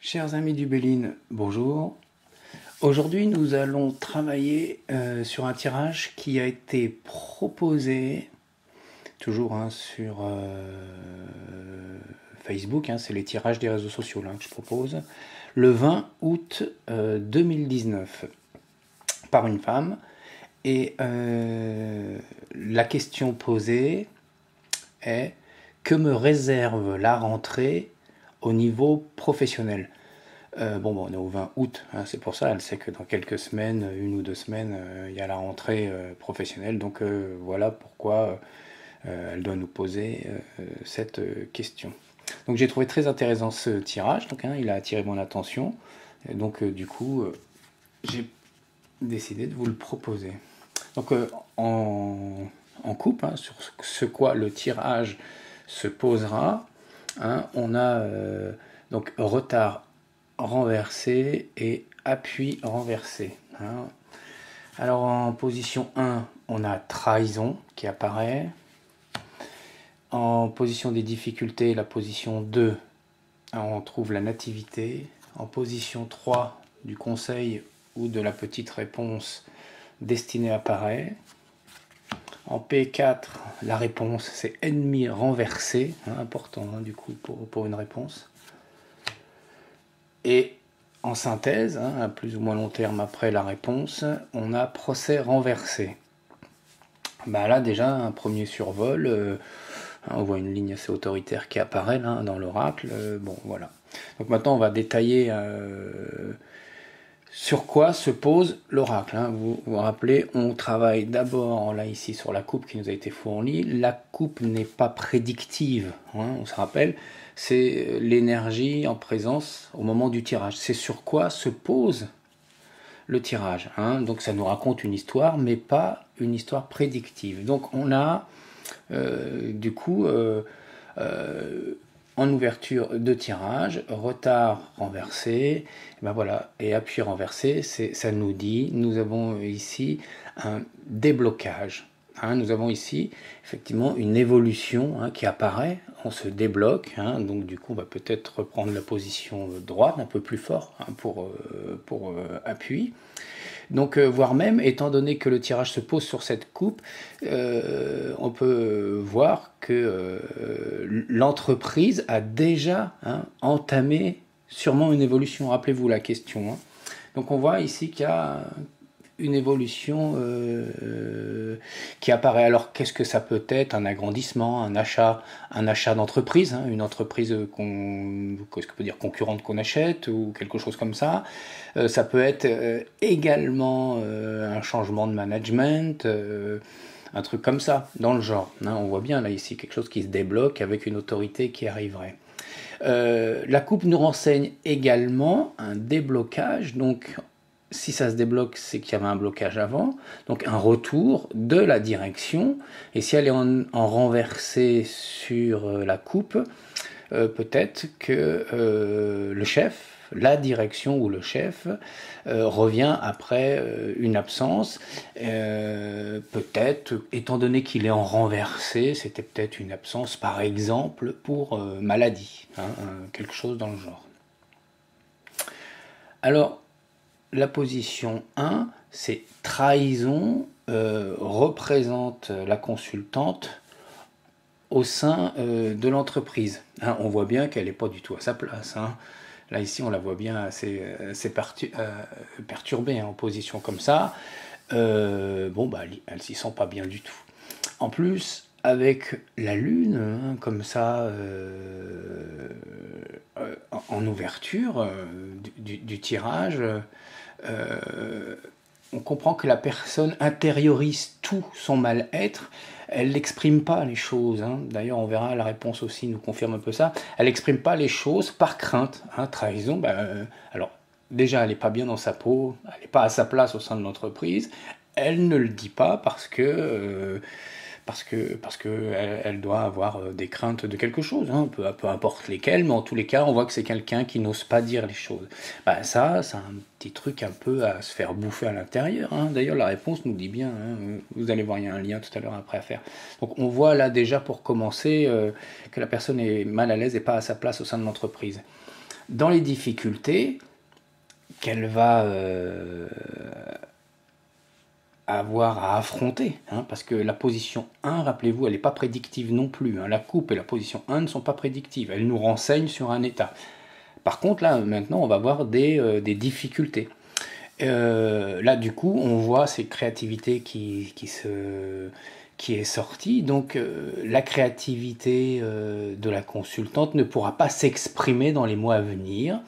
Chers amis du Béline, bonjour. Aujourd'hui, nous allons travailler sur un tirage qui a été proposé, toujours sur Facebook, c'est les tirages des réseaux sociaux que je propose, le 20 août 2019 par une femme. Et la question posée est: que me réserve la rentrée au niveau professionnel? On est au 20 août, c'est pour ça, elle sait que dans quelques semaines, 1 ou 2 semaines, il y a la rentrée professionnelle, donc voilà pourquoi elle doit nous poser cette question. Donc j'ai trouvé très intéressant ce tirage, donc il a attiré mon attention, et donc du coup j'ai décidé de vous le proposer. Donc en coupe, sur ce quoi le tirage se posera, on a donc retard renversé et appui renversé. Alors en position 1, on a trahison qui apparaît. En position des difficultés, la position 2, on trouve la nativité. En position 3, du conseil ou de la petite réponse, destinée apparaît. En P4, la réponse, c'est ennemi renversé, important du coup pour une réponse. Et en synthèse, à plus ou moins long terme après la réponse, on a procès renversé. Là déjà, un premier survol, on voit une ligne assez autoritaire qui apparaît là, dans l'oracle. Bon, voilà. Donc maintenant, on va détailler sur quoi se pose l'oracle. Vous vous rappelez, on travaille d'abord là ici sur la coupe qui nous a été fournie. La coupe n'est pas prédictive, on se rappelle, c'est l'énergie en présence au moment du tirage. C'est sur quoi se pose le tirage. Donc ça nous raconte une histoire, mais pas une histoire prédictive. Donc on a du coup en ouverture de tirage, retard renversé, et appui renversé, ça nous dit, nous avons ici un déblocage. Nous avons ici effectivement une évolution qui apparaît, on se débloque, donc du coup on va peut-être reprendre la position droite un peu plus fort pour appui. Donc, voire même, étant donné que le tirage se pose sur cette coupe, on peut voir que l'entreprise a déjà entamé sûrement une évolution. Rappelez-vous la question. Donc, on voit ici qu'il y a une évolution qui apparaît. Alors, qu'est-ce que ça peut être? Un agrandissement, un achat d'entreprise, une entreprise qu'est-ce que peut dire, concurrente qu'on achète ou quelque chose comme ça. Ça peut être également un changement de management, un truc comme ça, dans le genre. On voit bien là ici quelque chose qui se débloque avec une autorité qui arriverait. La coupe nous renseigne également un déblocage, donc si ça se débloque, c'est qu'il y avait un blocage avant, donc un retour de la direction, et si elle est en renversé sur la coupe, peut-être que le chef, la direction ou le chef revient après une absence, peut-être, étant donné qu'il est en renversé, c'était peut-être une absence par exemple pour maladie, quelque chose dans le genre. Alors, la position 1, c'est trahison, représente la consultante au sein de l'entreprise. On voit bien qu'elle n'est pas du tout à sa place. Là, ici, on la voit bien assez perturbée en position comme ça. Elle s'y sent pas bien du tout. En plus, avec la lune, comme ça, en ouverture du tirage, on comprend que la personne intériorise tout son mal-être. Elle n'exprime pas les choses. D'ailleurs, on verra, la réponse aussi nous confirme un peu ça. Elle n'exprime pas les choses par crainte. Trahison, alors déjà, elle n'est pas bien dans sa peau, elle n'est pas à sa place au sein de l'entreprise. Elle ne le dit pas parce que elle doit avoir des craintes de quelque chose, peu importe lesquelles, mais en tous les cas, on voit que c'est quelqu'un qui n'ose pas dire les choses. Ça, c'est un petit truc un peu à se faire bouffer à l'intérieur. D'ailleurs, la réponse nous dit bien, vous allez voir, il y a un lien tout à l'heure après à faire. Donc on voit là déjà pour commencer que la personne est mal à l'aise et pas à sa place au sein de l'entreprise. dans les difficultés qu'elle va avoir à affronter, hein, parce que la position 1, rappelez-vous, elle n'est pas prédictive non plus, hein. La coupe et la position 1 ne sont pas prédictives, elles nous renseignent sur un état. Par contre, là, maintenant, on va voir des difficultés. Là, du coup, on voit cette créativité qui est sortie. Donc, la créativité de la consultante ne pourra pas s'exprimer dans les mois à venir.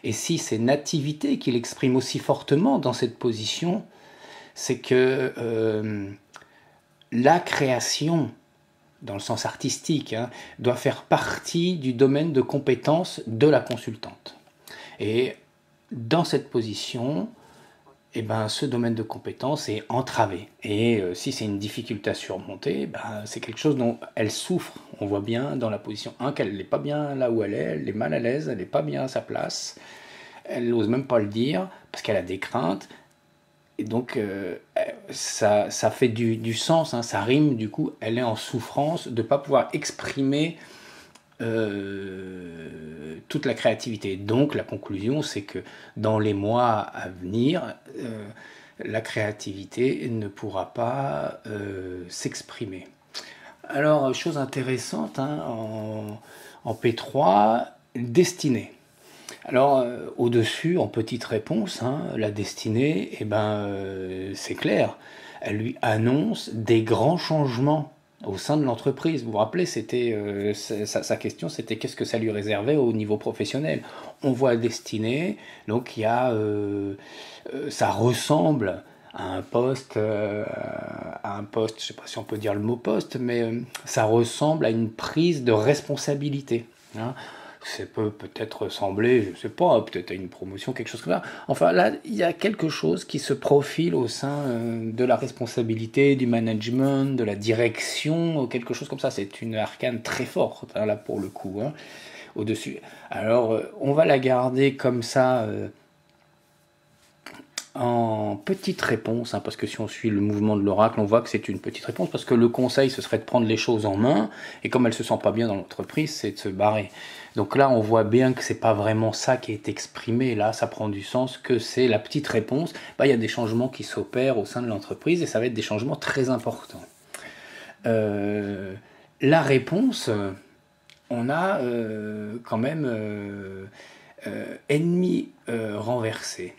Et si c'est Nativité qui l'exprime aussi fortement dans cette position, c'est que la création, dans le sens artistique, hein, doit faire partie du domaine de compétence de la consultante. Et dans cette position, eh ben, ce domaine de compétence est entravé. Et si c'est une difficulté à surmonter, ben, c'est quelque chose dont elle souffre. On voit bien dans la position 1 qu'elle n'est pas bien là où elle est mal à l'aise, elle n'est pas bien à sa place. Elle n'ose même pas le dire parce qu'elle a des craintes. Et donc, ça fait du sens, hein, ça rime, du coup, elle est en souffrance de ne pas pouvoir exprimer toute la créativité. Donc, la conclusion, c'est que dans les mois à venir, la créativité ne pourra pas s'exprimer. Alors, chose intéressante, hein, en P3, destinée. Alors, au-dessus, en petite réponse, hein, la destinée, eh ben, c'est clair. Elle lui annonce des grands changements au sein de l'entreprise. Vous vous rappelez, c'était sa question, c'était qu'est-ce que ça lui réservait au niveau professionnel. On voit destinée, donc il y a, ça ressemble à un poste, je ne sais pas si on peut dire le mot poste, mais ça ressemble à une prise de responsabilité, hein. Ça peut peut-être ressembler, je ne sais pas, peut-être à une promotion, quelque chose comme ça. Enfin là, il y a quelque chose qui se profile au sein de la responsabilité, du management, de la direction, quelque chose comme ça. C'est une arcane très forte, hein, là pour le coup, hein, au-dessus. Alors, on va la garder comme ça en petite réponse, hein, parce que si on suit le mouvement de l'oracle, on voit que c'est une petite réponse, parce que le conseil, ce serait de prendre les choses en main, et comme elle se sent pas bien dans l'entreprise, c'est de se barrer. Donc là, on voit bien que c'est pas vraiment ça qui est exprimé, là, ça prend du sens, que c'est la petite réponse. Bah, il y a des changements qui s'opèrent au sein de l'entreprise, et ça va être des changements très importants. La réponse, on a quand même ennemi renversé.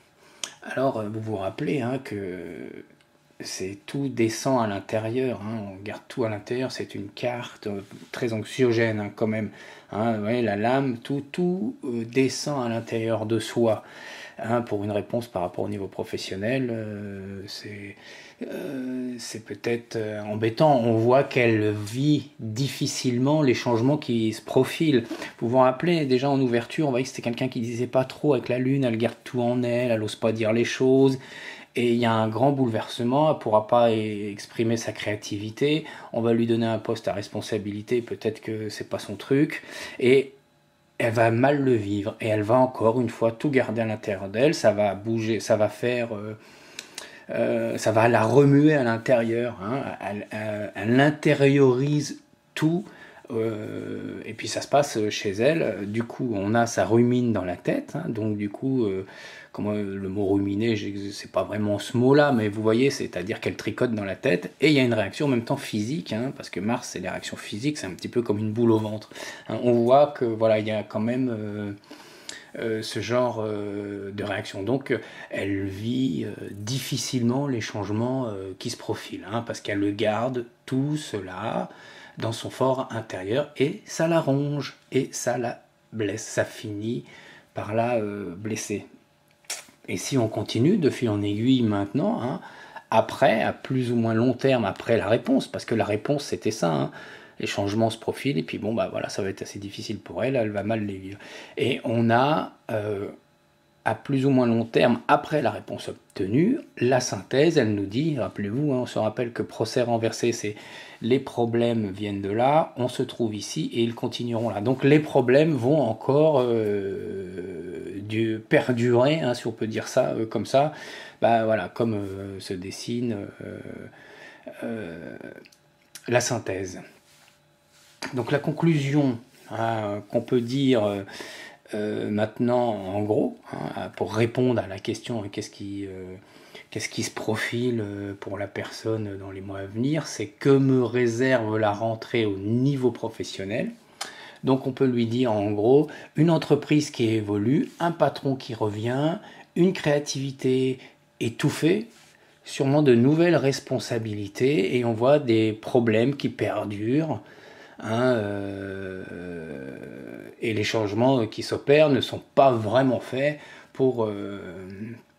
Alors, vous vous rappelez, hein, que c'est tout descend à l'intérieur, hein, on garde tout à l'intérieur, c'est une carte très anxiogène, hein, quand même, hein, vous voyez, la lame, tout descend à l'intérieur de soi, hein, pour une réponse par rapport au niveau professionnel, c'est peut-être embêtant. On voit qu'elle vit difficilement les changements qui se profilent. Vous vous rappelez, déjà en ouverture, on voyait que c'était quelqu'un qui disait pas trop avec la lune, elle garde tout en elle, elle n'ose pas dire les choses. Et il y a un grand bouleversement, elle ne pourra pas exprimer sa créativité, on va lui donner un poste à responsabilité, peut-être que c'est pas son truc, et elle va mal le vivre, et elle va encore une fois tout garder à l'intérieur d'elle, ça va bouger, ça va faire... ça va la remuer à l'intérieur, hein, elle intériorise tout, et puis ça se passe chez elle, du coup ça rumine dans la tête, hein, donc du coup, comment le mot ruminer, c'est pas vraiment ce mot-là, mais vous voyez, c'est-à-dire qu'elle tricote dans la tête, et il y a une réaction en même temps physique, hein, parce que Mars c'est les réactions physiques, c'est un petit peu comme une boule au ventre, hein, on voit que voilà, il y a quand même... ce genre de réaction. Donc elle vit difficilement les changements qui se profilent, hein, parce qu'elle le garde tout cela dans son fort intérieur, et ça la ronge, et ça la blesse, ça finit par la blesser. Et si on continue de fil en aiguille maintenant, hein, après, à plus ou moins long terme, après la réponse, parce que la réponse c'était ça, hein, les changements se profilent, et puis bon, bah voilà, ça va être assez difficile pour elle, elle va mal les vivre. Et on a, à plus ou moins long terme, après la réponse obtenue, la synthèse, elle nous dit, rappelez-vous, hein, on se rappelle que procès renversé, c'est les problèmes viennent de là, on se trouve ici, et ils continueront là. Donc les problèmes vont encore perdurer, hein, si on peut dire ça comme ça, bah voilà, comme se dessine la synthèse. Donc la conclusion, hein, qu'on peut dire Maintenant, en gros, hein, pour répondre à la question qu'est-ce qui se profile pour la personne dans les mois à venir, c'est que me réserve la rentrée au niveau professionnel. Donc on peut lui dire en gros une entreprise qui évolue, un patron qui revient, une créativité étouffée, sûrement de nouvelles responsabilités et on voit des problèmes qui perdurent. Hein, et les changements qui s'opèrent ne sont pas vraiment faits pour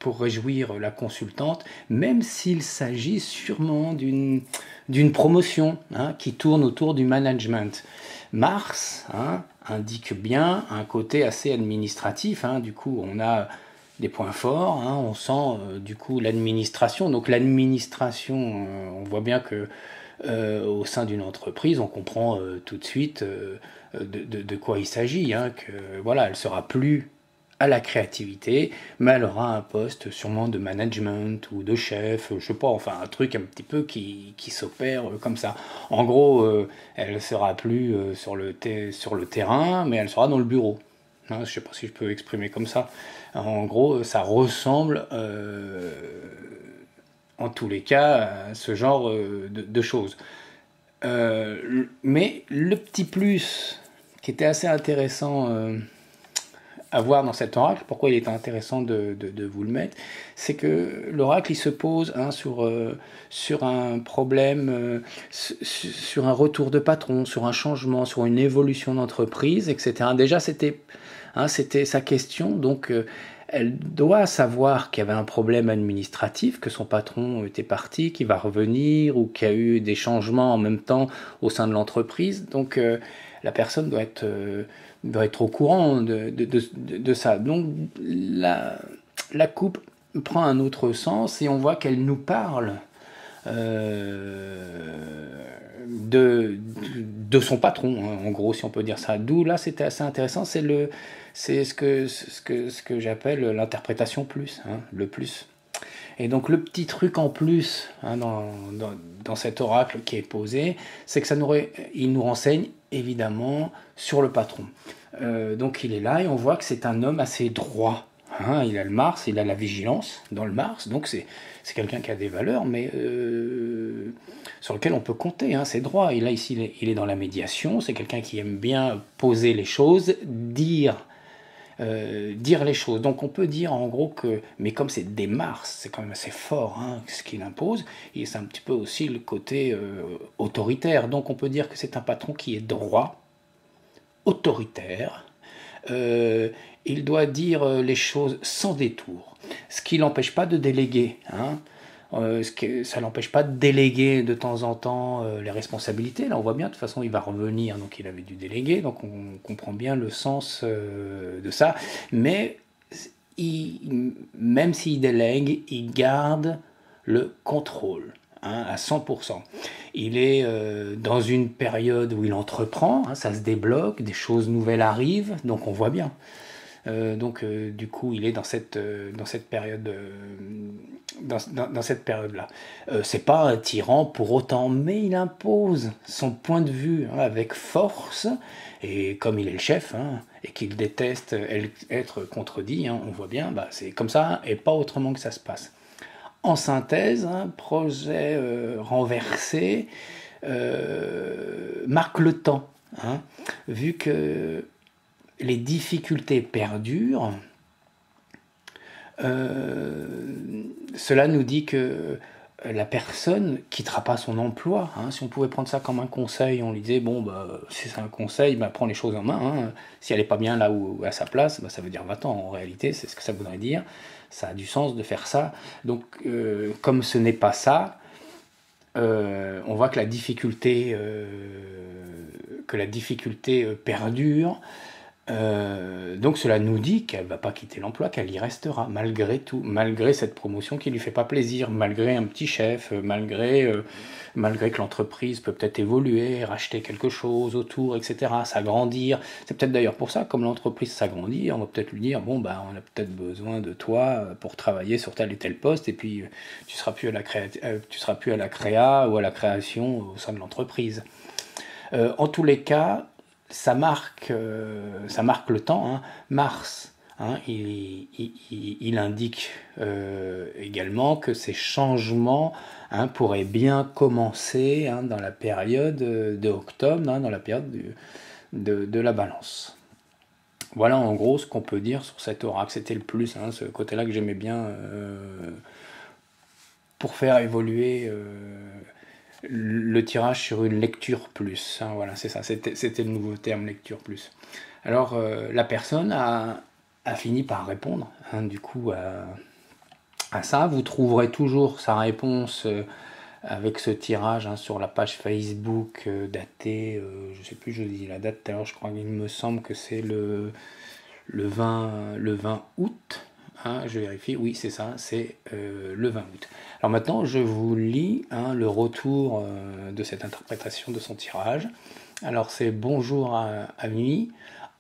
réjouir la consultante, même s'il s'agit sûrement d'une promotion hein, qui tourne autour du management. Mars hein, indique bien un côté assez administratif, hein, du coup on a des points forts, hein, on sent du coup l'administration, donc l'administration, on voit bien que au sein d'une entreprise, on comprend tout de suite de quoi il s'agit, hein, que voilà, elle sera plus à la créativité, mais elle aura un poste sûrement de management ou de chef, je sais pas, enfin un truc un petit peu qui s'opère comme ça. En gros, elle sera plus sur le terrain, mais elle sera dans le bureau. Hein, je sais pas si je peux exprimer comme ça. En gros, ça ressemble en tous les cas à ce genre de choses. Mais le petit plus qui était assez intéressant à voir dans cet oracle, pourquoi il est intéressant de vous le mettre, c'est que l'oracle il se pose hein, sur un problème, sur un retour de patron, sur un changement, sur une évolution d'entreprise, etc. Déjà c'était sa question, donc elle doit savoir qu'il y avait un problème administratif, que son patron était parti, qu'il va revenir, ou qu'il y a eu des changements en même temps au sein de l'entreprise. Donc la personne doit être au courant de ça. Donc la coupe prend un autre sens et on voit qu'elle nous parle de son patron, hein, en gros, si on peut dire ça. D'où là, c'était assez intéressant. C'est ce que j'appelle l'interprétation plus, hein, le plus. Et donc le petit truc en plus hein, dans cet oracle qui est posé, c'est que il nous renseigne évidemment sur le patron. Donc il est là et on voit que c'est un homme assez droit. Hein, il a le Mars, il a la vigilance dans le Mars, donc c'est quelqu'un qui a des valeurs, mais sur lequel on peut compter, hein, c'est droit. Et là, ici, il est dans la médiation, c'est quelqu'un qui aime bien poser les choses, dire les choses. Donc on peut dire en gros que, mais comme c'est des Mars, c'est quand même assez fort hein, ce qu'il impose, et c'est un petit peu aussi le côté autoritaire. Donc on peut dire que c'est un patron qui est droit, autoritaire, il doit dire les choses sans détour, ce qui l'empêche pas de déléguer. Hein. Ça l'empêche pas de déléguer de temps en temps les responsabilités. Là, on voit bien, de toute façon, il va revenir, donc il avait dû déléguer, donc on comprend bien le sens de ça. Mais même s'il délègue, il garde le contrôle. Hein, à 100%. Il est dans une période où il entreprend, hein, ça se débloque, des choses nouvelles arrivent, donc on voit bien. Du coup, il est dans cette période, dans cette période-là. C'est pas un tyran pour autant, mais il impose son point de vue hein, avec force. Et comme il est le chef hein, et qu'il déteste être contredit, hein, on voit bien, bah, c'est comme ça et pas autrement que ça se passe. En synthèse, un projet renversé marque le temps, hein, vu que les difficultés perdurent. Cela nous dit que la personne quittera pas son emploi. Hein. Si on pouvait prendre ça comme un conseil, on lui disait bon bah si c'est un conseil, bah, prends les choses en main. Hein. Si elle est pas bien là où à sa place, bah, ça veut dire va-t'en. En réalité, c'est ce que ça voudrait dire. Ça a du sens de faire ça. Donc comme ce n'est pas ça, on voit que la difficulté perdure. Donc cela nous dit qu'elle ne va pas quitter l'emploi, qu'elle y restera, malgré tout, malgré cette promotion qui ne lui fait pas plaisir, malgré un petit chef, malgré que l'entreprise peut peut-être évoluer, racheter quelque chose autour, etc., s'agrandir. C'est peut-être d'ailleurs pour ça, comme l'entreprise s'agrandit, on va peut-être lui dire, bon, bah, on a peut-être besoin de toi pour travailler sur tel et tel poste, et puis tu seras plus à la créa ou à la création au sein de l'entreprise. En tous les cas, ça marque le temps, hein. Mars, hein, il indique également que ces changements, hein, pourraient bien commencer, hein, dans la période de octobre, hein, dans la période de la balance. Voilà en gros ce qu'on peut dire sur cet oracle. C'était le plus, hein, ce côté-là que j'aimais bien pour faire évoluer le tirage sur une lecture plus, hein, voilà, c'est ça, c'était le nouveau terme, lecture plus. Alors la personne a fini par répondre, hein, du coup à ça. Vous trouverez toujours sa réponse avec ce tirage, hein, sur la page Facebook datée, je sais plus, je dis la date tout à l'heure, je crois qu'il me semble que c'est le 20 août. Hein, je vérifie, oui c'est ça, c'est le 20 août. Alors maintenant je vous lis, hein, le retour de cette interprétation de son tirage. Alors c'est bonjour à nuit.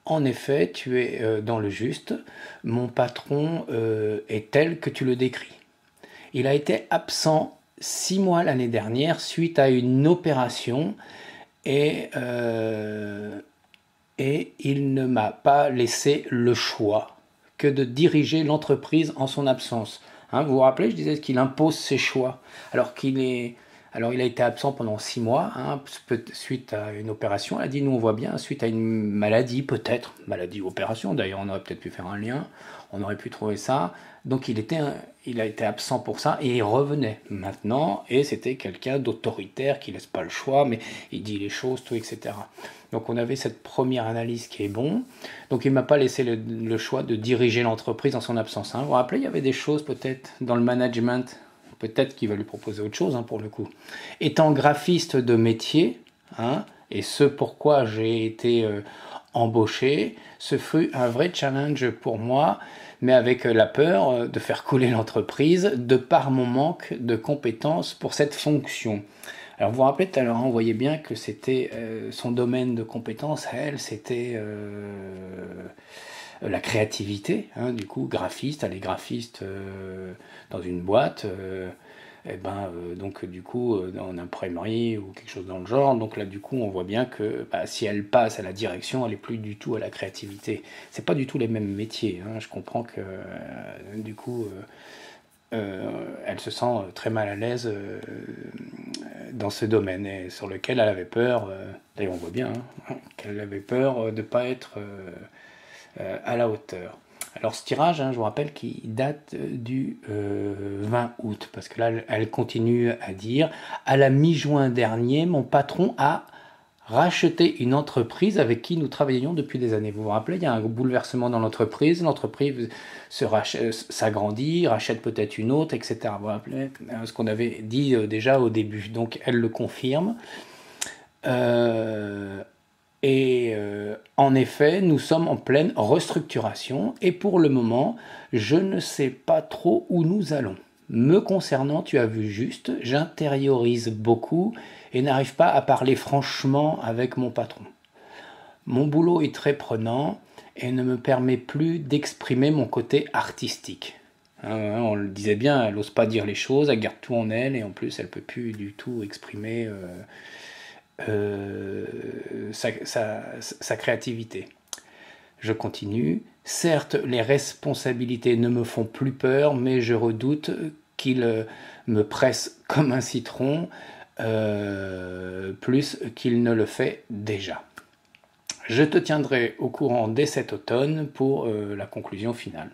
En effet, tu es dans le juste. Mon patron est tel que tu le décris. Il a été absent 6 mois l'année dernière suite à une opération et il ne m'a pas laissé le choix que de diriger l'entreprise en son absence. Hein, vous vous rappelez, je disais qu'il impose ses choix, alors il a été absent pendant 6 mois, hein, suite à une opération. Elle a dit, nous on voit bien, suite à une maladie peut-être, maladie ou opération, d'ailleurs on aurait peut-être pu faire un lien, on aurait pu trouver ça. Donc il a été absent pour ça et il revenait maintenant, et c'était quelqu'un d'autoritaire qui laisse pas le choix, mais il dit les choses, tout, etc. Donc on avait cette première analyse qui est bon. Donc il ne m'a pas laissé le choix de diriger l'entreprise en son absence. Hein. Vous vous rappelez, il y avait des choses peut-être dans le management, peut-être qu'il va lui proposer autre chose, hein, pour le coup. Étant graphiste de métier, hein, et ce pourquoi j'ai été embauché, ce fut un vrai challenge pour moi, mais avec la peur de faire couler l'entreprise de par mon manque de compétences pour cette fonction. Alors vous vous rappelez tout à l'heure, on voyait bien que c'était son domaine de compétence, elle, c'était la créativité, hein, du coup, graphiste, elle est graphiste dans une boîte, donc du coup, en imprimerie ou quelque chose dans le genre, donc là du coup on voit bien que si elle passe à la direction, elle est plus du tout à la créativité. C'est pas du tout les mêmes métiers, hein. Je comprends que du coup... elle se sent très mal à l'aise dans ce domaine, et sur lequel elle avait peur, d'ailleurs on voit bien, hein, qu'elle avait peur de ne pas être à la hauteur. Alors ce tirage, hein, je vous rappelle qu'il date du 20 août, parce que là elle continue à dire, à la mi-juin dernier, mon patron a racheter une entreprise avec qui nous travaillions depuis des années. Vous vous rappelez, il y a un bouleversement dans l'entreprise s'agrandit, rachète peut-être une autre, etc. Vous vous rappelez ce qu'on avait dit déjà au début. Donc elle le confirme. En effet, nous sommes en pleine restructuration et pour le moment, je ne sais pas trop où nous allons. Me concernant, tu as vu juste, j'intériorise beaucoup et n'arrive pas à parler franchement avec mon patron. Mon boulot est très prenant et ne me permet plus d'exprimer mon côté artistique. On le disait bien, elle n'ose pas dire les choses, elle garde tout en elle et en plus elle ne peut plus du tout exprimer sa créativité. Je continue. Certes, les responsabilités ne me font plus peur, mais je redoute qu'il me presse comme un citron, plus qu'il ne le fait déjà. Je te tiendrai au courant dès cet automne pour la conclusion finale,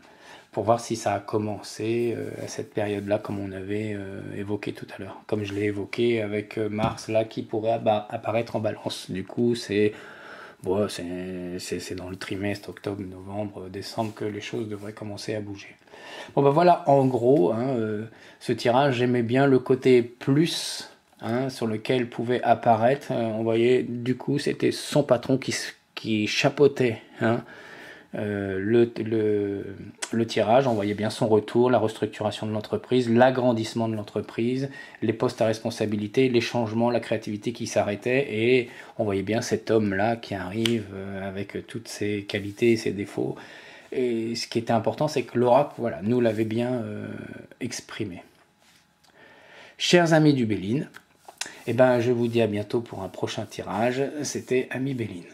pour voir si ça a commencé à cette période-là, comme on avait évoqué tout à l'heure, comme je l'ai évoqué avec Mars, là, qui pourrait apparaître en balance. Du coup, c'est dans le trimestre octobre, novembre, décembre que les choses devraient commencer à bouger. Bon ben voilà, en gros, hein, ce tirage, j'aimais bien le côté plus, hein, sur lequel pouvait apparaître. On voyait, du coup, c'était son patron qui chapeautait, hein, le tirage. On voyait bien son retour, la restructuration de l'entreprise, l'agrandissement de l'entreprise, les postes à responsabilité, les changements, la créativité qui s'arrêtait, et on voyait bien cet homme-là qui arrive avec toutes ses qualités et ses défauts. Et ce qui était important, c'est que l'oracle, voilà, nous l'avait bien exprimé. Chers amis du Béline, je vous dis à bientôt pour un prochain tirage. C'était Ami Béline.